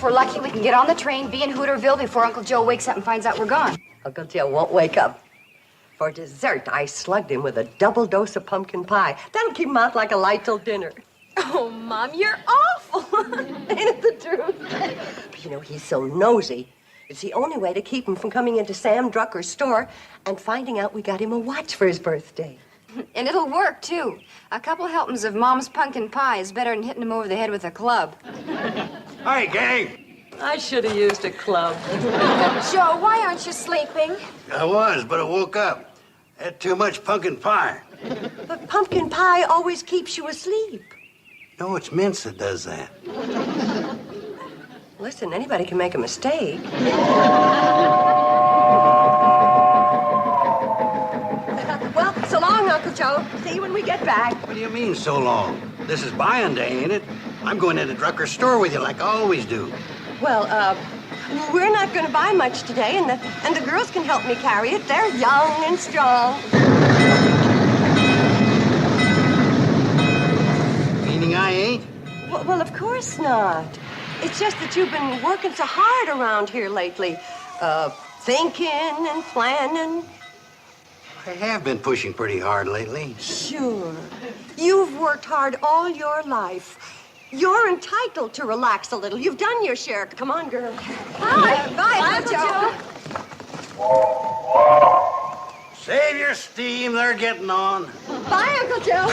we're lucky, we can get on the train, be in Hooterville before Uncle Joe wakes up and finds out we're gone. Uncle Joe won't wake up. For dessert, I slugged him with a double dose of pumpkin pie. That'll keep him out like a light till dinner. Oh, Mom, you're awful. Ain't it the truth? But you know, he's so nosy. It's the only way to keep him from coming into Sam Drucker's store and finding out we got him a watch for his birthday. And it'll work, too. A couple helpings of Mom's pumpkin pie is better than hitting him over the head with a club. Hi, gang. I should have used a club. Joe, why aren't you sleeping? I was, but I woke up. Had too much pumpkin pie. But pumpkin pie always keeps you asleep. No, it's mince that does that. Listen, anybody can make a mistake. Well, so long, Uncle Joe. See you when we get back. What do you mean, so long? This is buying day, ain't it? I'm going into Drucker's store with you like I always do. Well, we're not going to buy much today, and the girls can help me carry it. They're young and strong. Meaning I ain't? Well, of course not. It's just that you've been working so hard around here lately. Thinking and planning. I have been pushing pretty hard lately. Sure. You've worked hard all your life. You're entitled to relax a little. You've done your share. Come on, girl. Bye. Bye, Uncle Joe. Save your steam. They're getting on. Bye, Uncle Joe.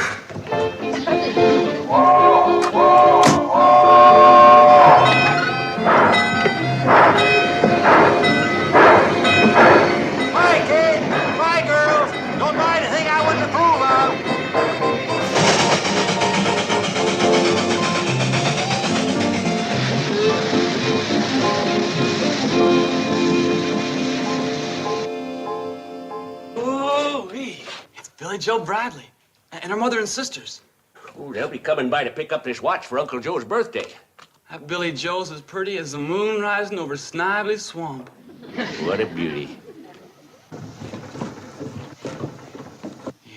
Bye, kid. Bye, girls. Don't buy anything I wouldn't approve of. It's Billy Joe Bradley and her mother and sisters. Oh, they'll be coming by to pick up this watch for Uncle Joe's birthday. That Billy Joe's as pretty as the moon rising over Snively Swamp. What a beauty.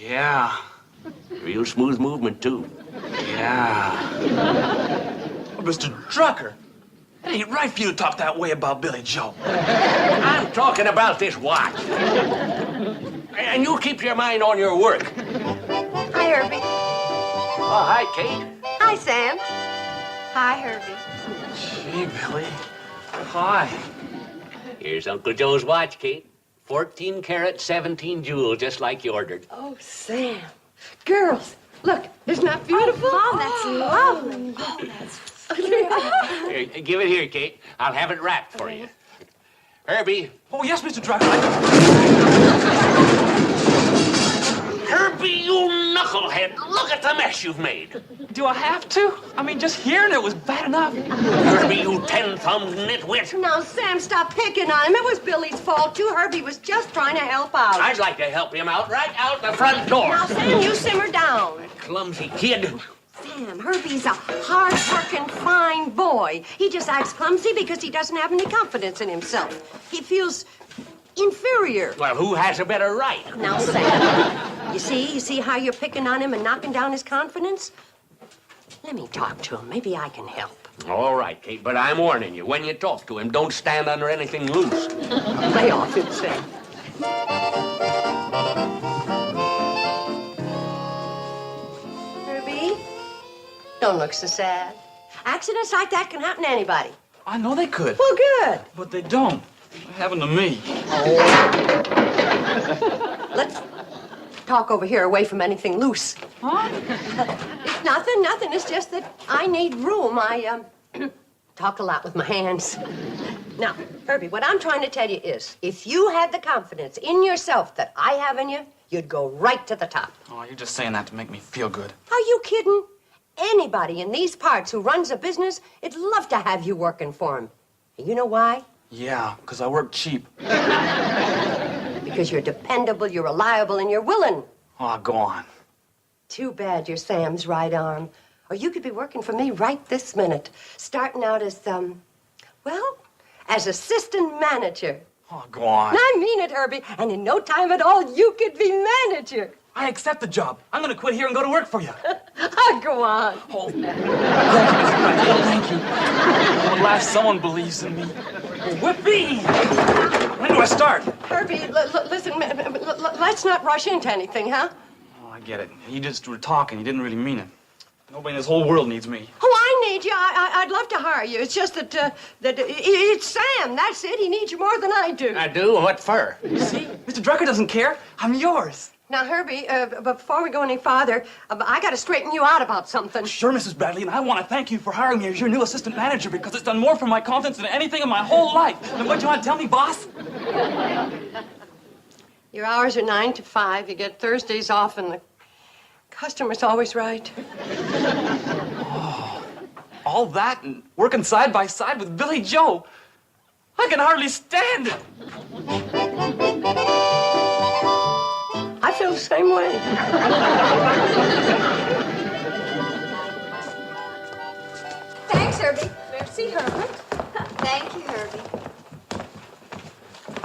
Yeah. Real smooth movement, too. Yeah. Oh, Mr. Drucker, it ain't right for you to talk that way about Billy Joe. I'm talking about this watch. And you keep your mind on your work. Hi, Herbie. Oh, hi, Kate. Hi, Sam. Hi, Herbie. Gee, Billy. Hi. Here's Uncle Joe's watch, Kate. 14 karat, 17 jewel, just like you ordered. Oh, Sam. Girls, look, isn't that beautiful? Mom, that's lovely. Oh, that's Here, give it here, Kate. I'll have it wrapped for you. Herbie. Oh, yes, Mr. Drucker. Herbie, you knucklehead. Look at the mess you've made. Do I have to? I mean, just hearing it was bad enough. Herbie, you 10-thumbed nitwit. Now, Sam, stop picking on him. It was Billy's fault, too. Herbie was just trying to help out. I'd like to help him out right out the front door. Now, Sam, you simmer down. Clumsy kid. Sam, Herbie's a hard-working, fine boy. He just acts clumsy because he doesn't have any confidence in himself. He feels inferior. Well, who has a better right? Now, Sam, you see how you're picking on him and knocking down his confidence? Let me talk to him. Maybe I can help. All right, Kate, but I'm warning you. When you talk to him, don't stand under anything loose. Lay off it, Sam. Herbie, don't look so sad. Accidents like that can happen to anybody. I know they could. Well, good. But they don't. They happen to me. Let's talk over here away from anything loose. Huh? It's nothing. It's just that I need room. I, talk a lot with my hands. Now, Herbie, what I'm trying to tell you is, if you had the confidence in yourself that I have in you, you'd go right to the top. Oh, you're just saying that to make me feel good. Are you kidding? Anybody in these parts who runs a business, would love to have you working for him. And you know why? Yeah, because I work cheap. Because you're dependable, you're reliable, and you're willing. Oh, go on. Too bad you're Sam's right arm. Or you could be working for me right this minute, starting out as, as assistant manager. Oh, go on. I mean it, Herbie. And in no time at all, you could be manager. I accept the job. I'm gonna quit here and go to work for you. Go on. Oh, thank you, Mrs. Bradley. Thank you. Oh, at last someone believes in me. Whippy! When do I start? Herbie, listen, let's not rush into anything, huh? Oh, I get it. You just were talking. You didn't really mean it. Nobody in this whole world needs me. Oh, I need you. I'd love to hire you. It's just that it's Sam. That's it. He needs you more than I do. I do? What for? See? Mr. Drucker doesn't care. I'm yours. Now, Herbie, before we go any farther, I got to straighten you out about something. Sure, Mrs. Bradley, and I want to thank you for hiring me as your new assistant manager because it's done more for my confidence than anything in my whole life. And what do you want to tell me, boss? Your hours are 9 to 5. You get Thursdays off, and the customer's always right. Oh, all that and working side by side with Billy Joe. I can hardly stand it. I feel the same way. Thanks, Herbie. Merci, Herbert. Thank you, Herbie.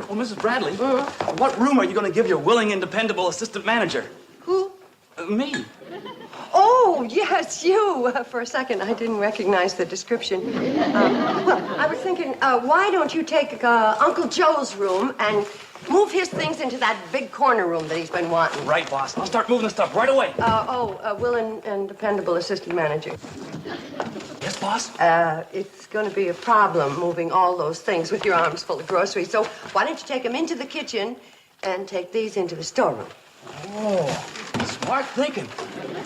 Well, Mrs. Bradley, what room are you going to give your willing and dependable assistant manager? Who? Me. Oh, yes, you. For a second, I didn't recognize the description. Well, I was thinking, why don't you take Uncle Joe's room and move his things into that big corner room that he's been wanting? Right, boss. I'll start moving the stuff right away. Willing and dependable assistant manager. Yes, boss? It's going to be a problem moving all those things with your arms full of groceries. So why don't you take them into the kitchen and take these into the storeroom? Oh, smart thinking.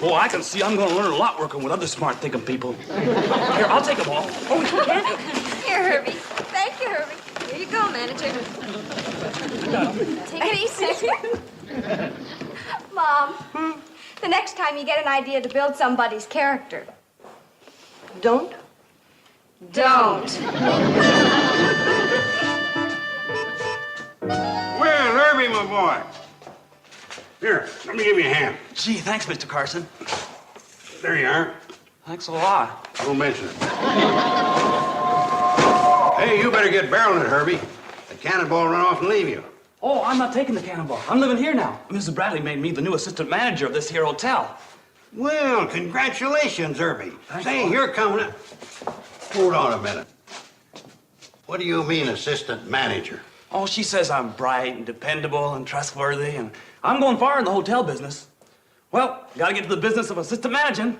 Oh, I can see I'm going to learn a lot working with other smart thinking people. Here, I'll take them all. Oh, you can? Here, Herbie. Thank you, Herbie. Here you go, manager. Take it easy. Mom, the next time you get an idea to build somebody's character, Don't? don't. Well, Herbie, my boy. Here, let me give you a hand. Gee, thanks, Mr. Carson. There you are. Thanks a lot. Don't mention it. Hey, you better get barreling it, Herbie. The cannonball run off and leave you. Oh, I'm not taking the cannonball. I'm living here now. Mrs. Bradley made me the new assistant manager of this here hotel. Well, congratulations, Herbie. Thanks, Say, boss. you're coming up. Hold on a minute. What do you mean, assistant manager? Oh, she says I'm bright and dependable and trustworthy, and I'm going far in the hotel business. Well, gotta get to the business of assistant managing.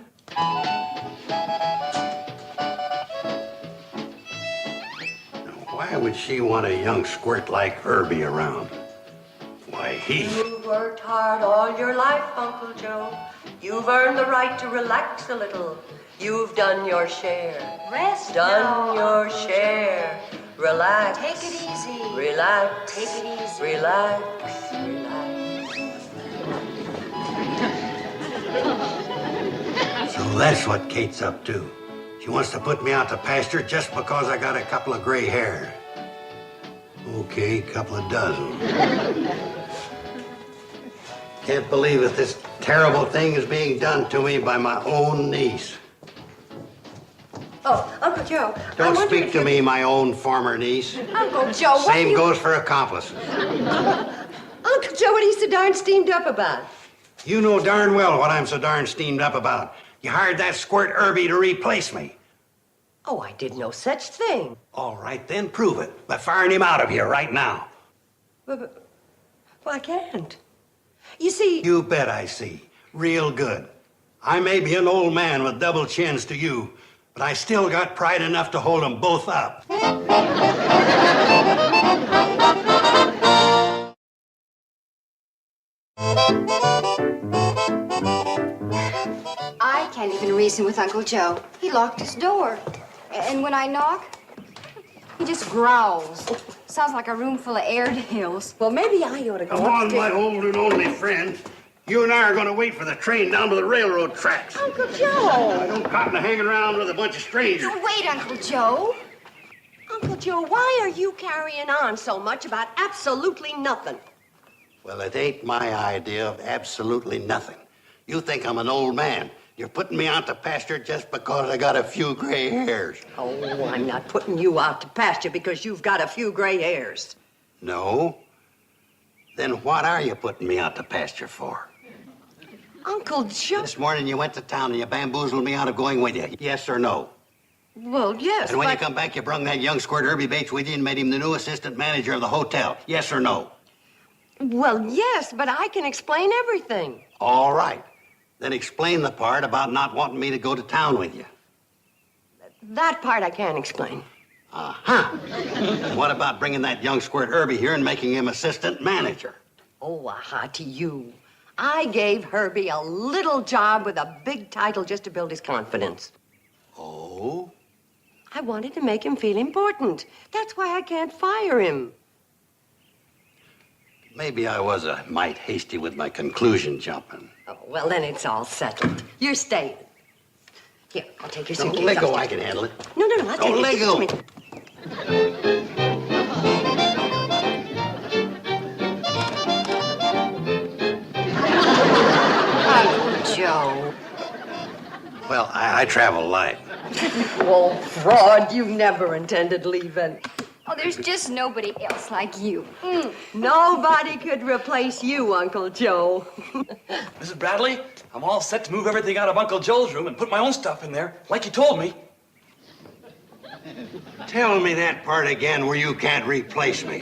Now, why would she want a young squirt like Herbie around? Why, he... You've worked hard all your life, Uncle Joe. You've earned the right to relax a little. You've done your share. Rest Done now, your Uncle share. Relax. Take it easy. Relax. Take it easy. Relax. Relax. So that's what Kate's up to. She wants to put me out to pasture just because I got a couple of gray hairs. Okay, couple of dozen. Can't believe that this terrible thing is being done to me by my own niece. Oh, Uncle Joe. Don't speak to me, my own former niece. Uncle Joe, what Same do you... goes for accomplices. Uncle Joe, what are you so darn steamed up about? You know darn well what I'm so darn steamed up about. You hired that squirt Herbie to replace me. Oh, I did no such thing. All right, then prove it by firing him out of here right now. But I can't. You see... You bet I see. Real good. I may be an old man with double chins to you, but I still got pride enough to hold them both up. I can't even reason with Uncle Joe. He locked his door. And when I knock, he just growls. Sounds like a room full of Airedales. Well, maybe I ought to go Come on, upstairs. my old and only friend. You and I are going to wait for the train down to the railroad tracks. Uncle Joe! I don't cotton to hanging around with a bunch of strangers. Wait, Uncle Joe. Uncle Joe, why are you carrying on so much about absolutely nothing? Well, it ain't my idea of absolutely nothing. You think I'm an old man. You're putting me out to pasture just because I got a few gray hairs. Oh, I'm not putting you out to pasture because you've got a few gray hairs. No? Then what are you putting me out to pasture for? Uncle Joe. This morning you went to town and you bamboozled me out of going with you. Yes or no? Well, yes, And when but... you come back, you brung that young squirt Herbie Bates with you and made him the new assistant manager of the hotel. Yes or no? Well, yes, but I can explain everything. All right. Then explain the part about not wanting me to go to town with you. That part I can't explain. Uh-huh. What about bringing that young squirt Herbie here and making him assistant manager? Oh, aha, to you. I gave Herbie a little job with a big title just to build his confidence. Oh? I wanted to make him feel important. That's why I can't fire him. Maybe I was a mite hasty with my conclusion jumping. Oh, well, then it's all settled. You're staying. Here, I'll take your Don't suitcase. let go, I'll I take can handle it. No, I'll take Don't it. let Give it go. to me. Uncle Joe. Well, I travel light. Oh, fraud, you never intended leaving. Oh, there's just nobody else like you. Nobody could replace you, Uncle Joe. Mrs. Bradley, I'm all set to move everything out of Uncle Joe's room and put my own stuff in there, like you told me. Tell me that part again where you can't replace me.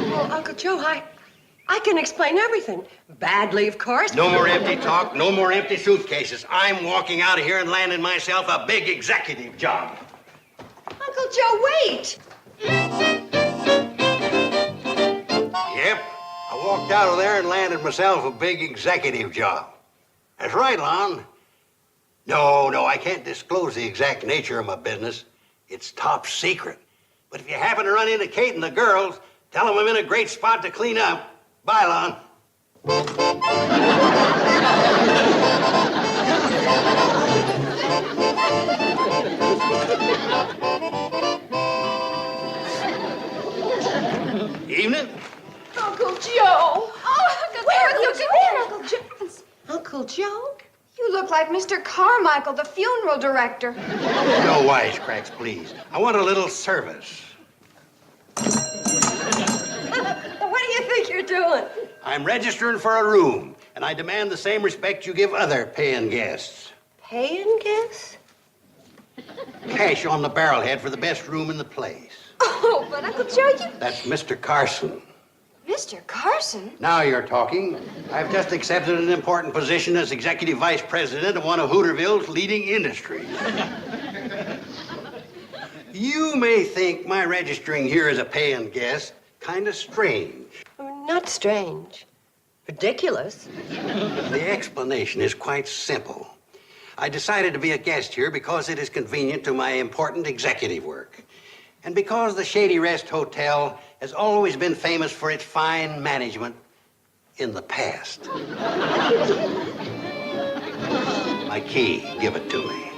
Well, Uncle Joe, I can explain everything. Badly, of course. No more empty talk, no more empty suitcases. I'm walking out of here and landing myself a big executive job. Uncle Joe, wait. Yep, I walked out of there and landed myself a big executive job. That's right, Lon. No, I can't disclose the exact nature of my business. It's top secret. But if you happen to run into Kate and the girls, tell them I'm in a great spot to clean up. Bye, Lon. Evening. Uncle Joe. Oh, Uncle Joe, Uncle Joe. Uncle Joe? You look like Mr. Carmichael, the funeral director. No wisecracks, please. I want a little service. What do you think you're doing? I'm registering for a room, and I demand the same respect you give other paying guests. Paying guests? Cash on the barrelhead for the best room in the place. Oh, but Uncle Joe, you... That's Mr. Carson. Mr. Carson? Now you're talking. I've just accepted an important position as executive vice president of one of Hooterville's leading industries. You may think my registering here as a paying guest kind of strange. Not strange. Ridiculous. The explanation is quite simple. I decided to be a guest here because it is convenient to my important executive work. And because the Shady Rest Hotel has always been famous for its fine management in the past. My key, give it to me.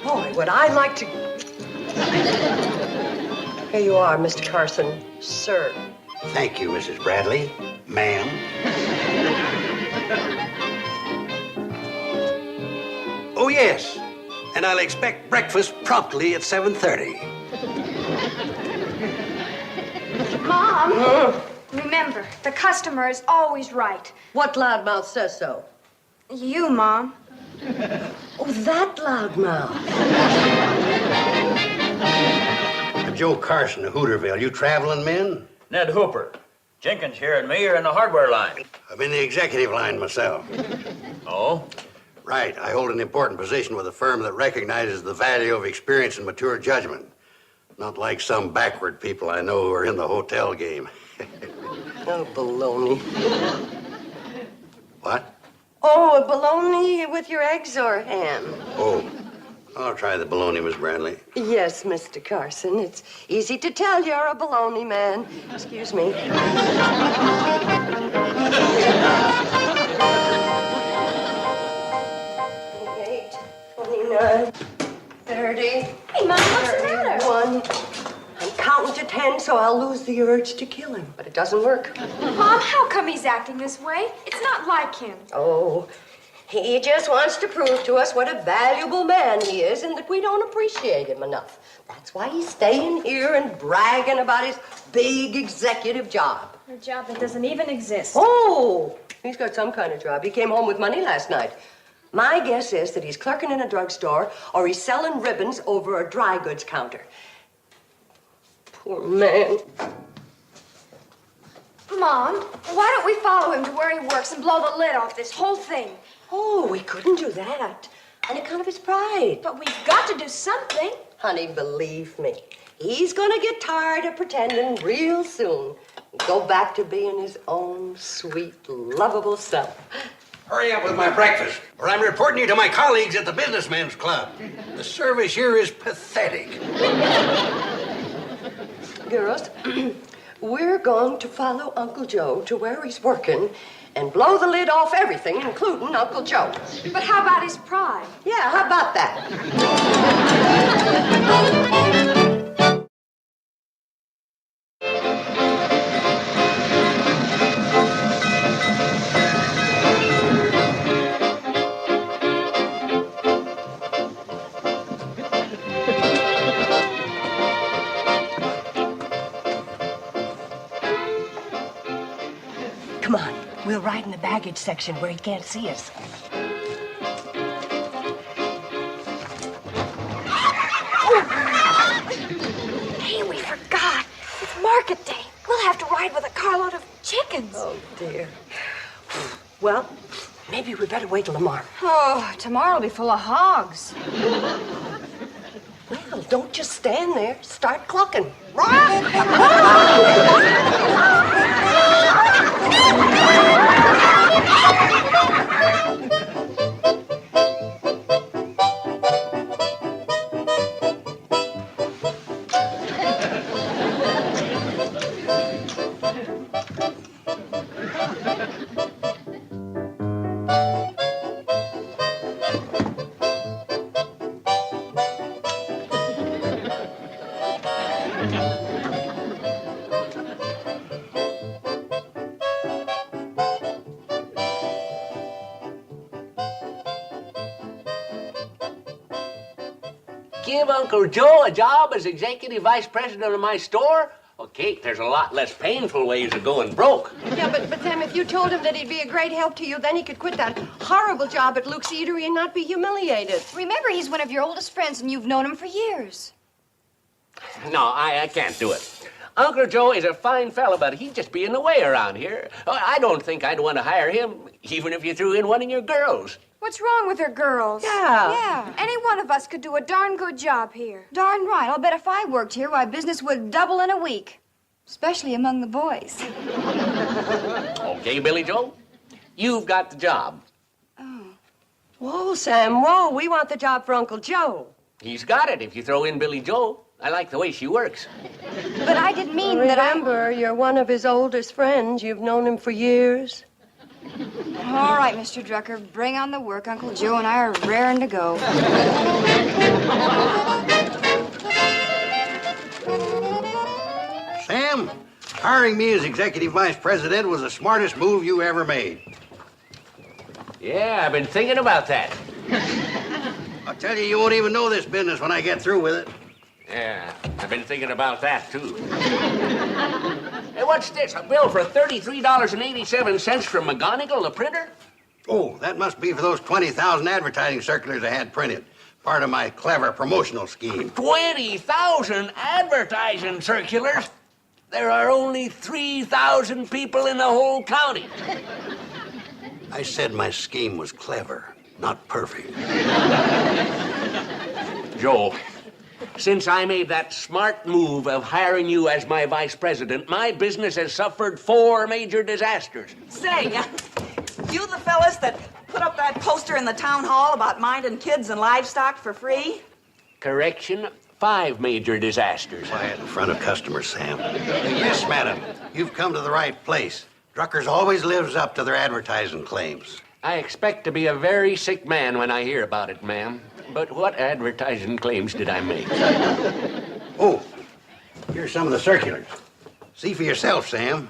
Boy, would I like to... Here you are, Mr. Carson. Sir. Thank you, Mrs. Bradley. Ma'am. Oh, yes. And I'll expect breakfast promptly at 7:30. Mom, remember, the customer is always right. What loudmouth says so? You, Mom. Oh, that loudmouth. Joe Carson of Hooterville. You traveling men? Ned Hooper. Jenkins here and me are in the hardware line. I'm in the executive line myself. Oh? Right. I hold an important position with a firm that recognizes the value of experience and mature judgment. Not like some backward people I know who are in the hotel game. Oh, baloney. What? Oh, baloney with your eggs or ham? Oh, I'll try the bologna, Miss Bradley. Yes, Mr. Carson. It's easy to tell you're a baloney man. Excuse me. 28, 29, 30. Hey, Mom, what's the matter? 31. I'm counting to 10, so I'll lose the urge to kill him, but it doesn't work. Mom, how come he's acting this way? It's not like him. Oh, he just wants to prove to us what a valuable man he is and that we don't appreciate him enough. That's why he's staying here and bragging about his big executive job. A job that doesn't even exist. Oh, he's got some kind of job. He came home with money last night. My guess is that he's clerking in a drugstore or he's selling ribbons over a dry goods counter. Poor man. Mom, why don't we follow him to where he works and blow the lid off this whole thing? Oh, we couldn't do that. On account of his pride. But we've got to do something. Honey, believe me, he's gonna get tired of pretending real soon. Go back to being his own sweet, lovable self. Hurry up with my breakfast, or I'm reporting you to my colleagues at the Businessmen's Club. The service here is pathetic. Girls, we're going to follow Uncle Joe to where he's working and blow the lid off everything, including Uncle Joe. But how about his pride? Yeah, how about that? Come on, we'll ride in the baggage section where he can't see us. Hey, we forgot. It's market day. We'll have to ride with a carload of chickens. Oh, dear. Well, maybe we better wait till tomorrow. Oh, tomorrow will be full of hogs. Well, don't just stand there. Start clucking. Give Uncle Joe a job as executive vice president of my store? Well, Kate, there's a lot less painful ways of going broke. Yeah, but Sam, if you told him that he'd be a great help to you, then he could quit that horrible job at Luke's Eatery and not be humiliated. Remember, he's one of your oldest friends, and you've known him for years. No, I can't do it. Uncle Joe is a fine fellow, but he'd just be in the way around here. I don't think I'd want to hire him, even if you threw in one of your girls. What's wrong with her girls? Yeah. Yeah. Any one of us could do a darn good job here. Darn right. I'll bet if I worked here, why, business would double in a week. Especially among the boys. Okay, Billy Joe, you've got the job. Whoa, Sam, whoa. We want the job for Uncle Joe. He's got it if you throw in Billy Joe. I like the way she works. But I didn't mean that I... Remember, you're one of his oldest friends. You've known him for years. All right, Mr. Drucker, bring on the work. Uncle Joe and I are raring to go. Sam, hiring me as executive vice president was the smartest move you ever made. Yeah, I've been thinking about that. I'll tell you, you won't even know this business when I get through with it. Yeah, I've been thinking about that, too. Hey, what's this? A bill for $33.87 from McGonigal, the printer? Oh, that must be for those 20,000 advertising circulars I had printed. Part of my clever promotional scheme. 20,000 advertising circulars? There are only 3,000 people in the whole county. I said my scheme was clever, not perfect. Joe, since I made that smart move of hiring you as my vice president, my business has suffered 4 major disasters. Say, you the fellas that put up that poster in the town hall about minding kids and livestock for free? Correction, 5 major disasters. Quiet in front of customers, Sam. Yes, madam. You've come to the right place. Drucker's always lives up to their advertising claims. I expect to be a very sick man when I hear about it, ma'am. But what advertising claims did I make? Oh, here's some of the circulars. See for yourself, Sam.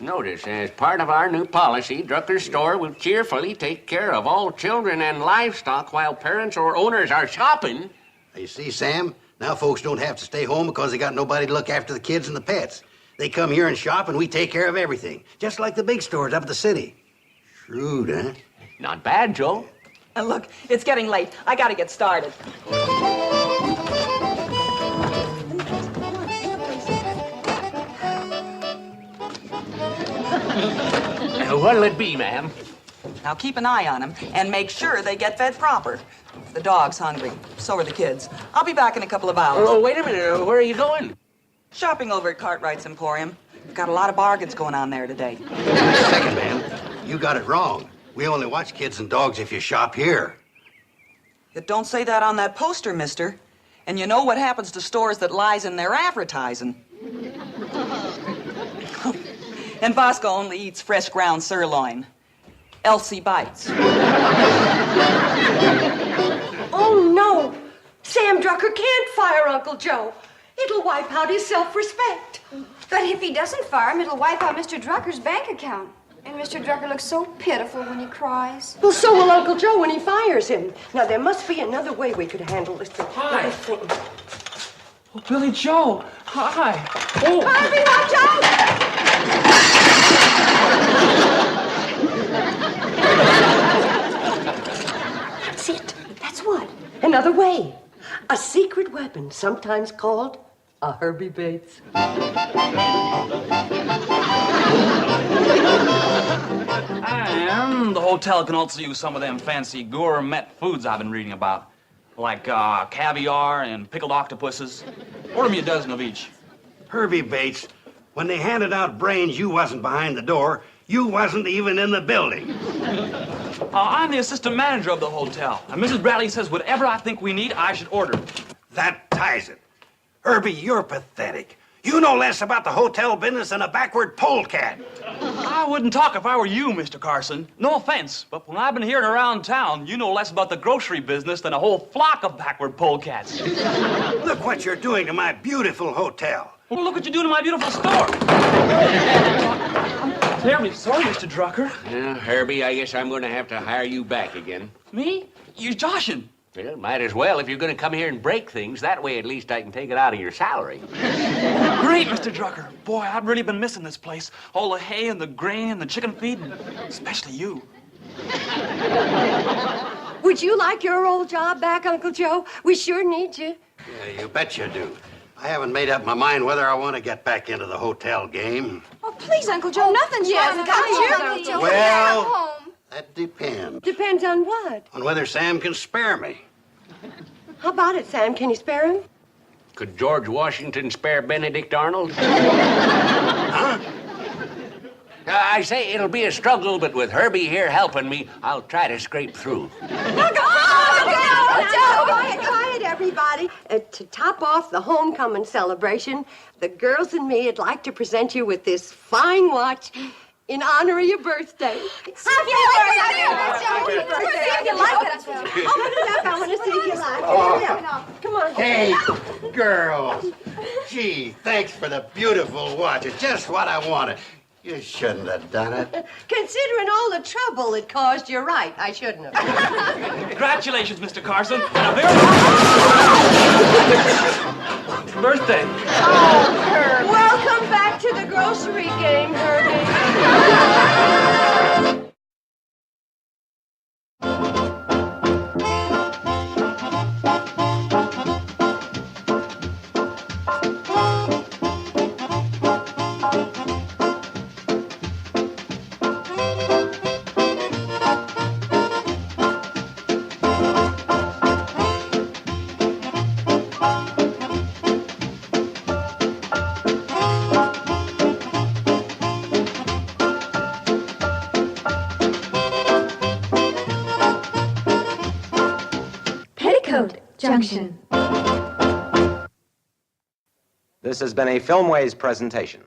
Notice, as part of our new policy, Drucker's store will cheerfully take care of all children and livestock while parents or owners are shopping. You see, Sam, now folks don't have to stay home because they got nobody to look after the kids and the pets. They come here and shop, and we take care of everything, just like the big stores up at the city. Shrewd, huh? Not bad, Joe. And look, it's getting late. I gotta get started. What'll it be, ma'am? Now keep an eye on them and make sure they get fed proper. The dog's hungry. So are the kids. I'll be back in a couple of hours. Oh, wait a minute. Where are you going? Shopping over at Cartwright's Emporium. We've got a lot of bargains going on there today. Second, ma'am, you got it wrong. We only watch kids and dogs if you shop here. It don't say that on that poster, mister. And you know what happens to stores that lies in their advertising. And Bosco only eats fresh ground sirloin. Elsie bites. Oh, no. Sam Drucker can't fire Uncle Joe. It'll wipe out his self-respect. But if he doesn't fire him, it'll wipe out Mr. Drucker's bank account. And Mr. Drucker looks so pitiful when he cries. Well, so will Uncle Joe when he fires him. Now, there must be another way we could handle this thing. Hi. Oh, Billy Joe. Hi. Oh. Harvey, watch out! That's it. That's what? Another way. A secret weapon, sometimes called a Herbie Bates. And the hotel can also use some of them fancy gourmet foods I've been reading about, like caviar and pickled octopuses. Order me a dozen of each. Herbie Bates, when they handed out brains, you wasn't behind the door. You wasn't even in the building. I'm the assistant manager of the hotel, and Mrs. Bradley says whatever I think we need, I should order. That ties it. Herbie, you're pathetic. You know less about the hotel business than a backward polecat. I wouldn't talk if I were you, Mr. Carson. No offense, but when I've been hearing around town, you know less about the grocery business than a whole flock of backward polecats. Look what you're doing to my beautiful hotel. Well, look what you're doing to my beautiful store. I'm terribly sorry, Mr. Drucker. Yeah, Herbie, I guess I'm going to have to hire you back again. Me? You're joshing. Well, might as well if you're going to come here and break things. That way, at least I can take it out of your salary. Great, Mr. Drucker. Boy, I've really been missing this place. All the hay and the grain and the chicken feed, and especially you. Would you like your old job back, Uncle Joe? We sure need you. Yeah, you bet you do. I haven't made up my mind whether I want to get back into the hotel game. Oh, please, Uncle Joe, nothing's wrong with Uncle Joe. Well- Come home. That depends Depends on what? on whether Sam can spare me. How about it, Sam? Can you spare him? Could George Washington spare Benedict Arnold? Huh? I say it'll be a struggle, but with Herbie here helping me, I'll try to scrape through. Quiet, everybody. To top off the homecoming celebration, the girls and me would like to present you with this fine watch in honor of your birthday. Happy birthday! If you like it. Open it up. I want to see if you like it. Hurry up. Come on. Hey, girls. Gee, thanks for the beautiful watch. It's just what I wanted. You shouldn't have done it. Considering all the trouble it caused, you're right. I shouldn't have. Congratulations, Mr. Carson, and a very birthday. Welcome back to the grocery game, Herbie. Petticoat Junction. This has been a Filmways presentation.